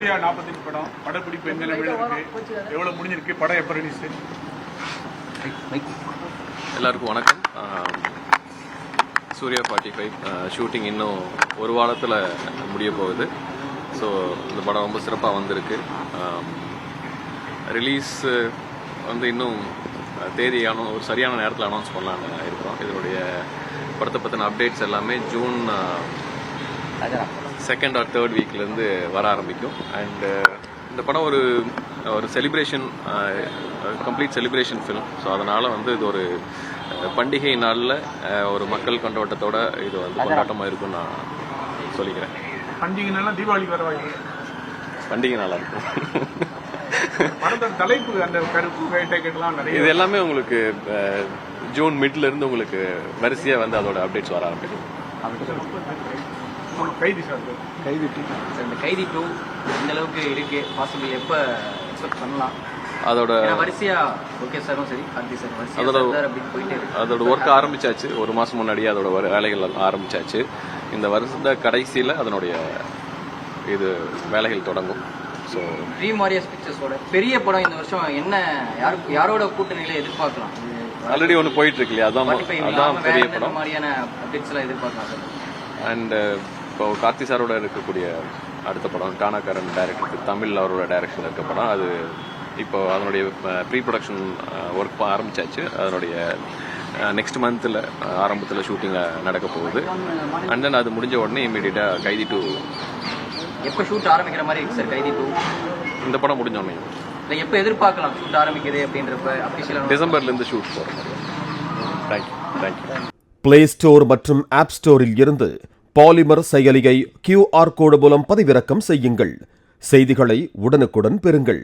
சூர்யா 45 படம் படப்பிடிப்பு எங்க நிலைமையில இருக்கு, எவ்வளவு முடிஞ்சிருக்கு, படம் எப்போ ரிலீஸ்? எல்லாருக்கும் வணக்கம். சூர்யா 45 ஷூட்டிங் இன்னும் ஒரு வாரத்தில் முடிய போகுது. ஸோ இந்த படம் ரொம்ப சிறப்பாக வந்திருக்கு. ரிலீஸ் வந்து இன்னும் தேதி ஒரு சரியான நேரத்தில் அனௌன்ஸ் பண்ணலான்னு இருக்கிறோம். இதனுடைய படத்தை பற்றின அப்டேட்ஸ் எல்லாமே ஜூன் 2nd or 3rd வீக்லேருந்து வர ஆரம்பிக்கும். அண்டு இந்த படம் ஒரு celebration, complete celebration film. So அதனால் வந்து இது ஒரு பண்டிகை நாளில் ஒரு மக்கள் கொண்டாட்டத்தோட இது வந்து கொண்டாட்டமாக இருக்கும்னு நான் சொல்லிக்கிறேன். பண்டிகை நாளா தீபாவளி வர வாய்ப்பு? பண்டிகை நாளாக இருக்கும். படத்தோட தலைப்பு அந்த கருப்பு வேட்டைக்கெல்லாம் நிறைய இது எல்லாமே உங்களுக்கு ஜூன் மிட்லேருந்து உங்களுக்கு வரிசையாக வந்து அதோட அப்டேட்ஸ் வர ஆரம்பிக்கும். கைதி சார், கைதி 2 இந்த அளவுக்கு இருக்கு பாசிபிள் எப்போ எக்ஸ்பெக்ட் பண்ணலாம்? அதோட வரிசையா ஓகே சாரும் சரி கார்த்தி சார் அப்படின்னு போயிட்டு இருக்கு. அதோட ஒர்க் ஆரம்பிச்சாச்சு. ஒரு மாதம் முன்னாடியே அதோட வேலைகள் ஆரம்பிச்சாச்சு. இந்த வருஷத்த கடைசியில் அதனுடைய இது வேலைகள் தொடங்கும். ஸோ ட்ரீம் வாரியர்ஸ் பிக்சர்ஸோட பெரிய படம் இந்த வருஷம் என்ன யாரோட கூட்டணியில எதிர்பார்க்கலாம்? ஆல்ரெடி ஒன்று போயிட்டு இருக்கு இல்லையா, அதான் பெரிய படம். மாதிரியான அப்டேட்ஸ் எல்லாம் எதிர்பார்க்கலாம் சார். அண்ட் இப்போ கார்த்தி சாரோட இருக்கக்கூடிய அடுத்த படம் கானாக்காரன் டைரக்டருக்கு தமிழ் அவரோட டைரக்ஷன் இருக்க படம். அது இப்போ அதனுடைய ப்ரீ ப்ரொடக்ஷன் ஒர்க் ஆரம்பிச்சாச்சு. அதனுடைய நெக்ஸ்ட் மந்த்தில் ஆரம்பத்தில் ஷூட்டிங்கில் நடக்க போகுது. அண்ட் தென் அது முடிஞ்ச உடனே இமீடியட்டாக கைதி 2 எப்போ ஷூட் ஆரம்பிக்கிற மாதிரி இருக்கு சார்? கைதி 2 இந்த படம் முடிஞ்ச உடனே இல்லை எப்போ எதிர்பார்க்கலாம் ஷூட் ஆரம்பிக்குது அப்படின்றப்ப? அஃபிஷியலாக டிசம்பர்லேருந்து ஷூட் போகிற மாதிரி. தேங்க்யூ. பிளே ஸ்டோர் மற்றும் ஆப் ஸ்டோரில் இருந்து பாலிமர் செயலியை QR கோடு மூலம் பதிவிறக்கம் செய்யுங்கள். செய்திகளை உடனுக்குடன் பெறுங்கள்.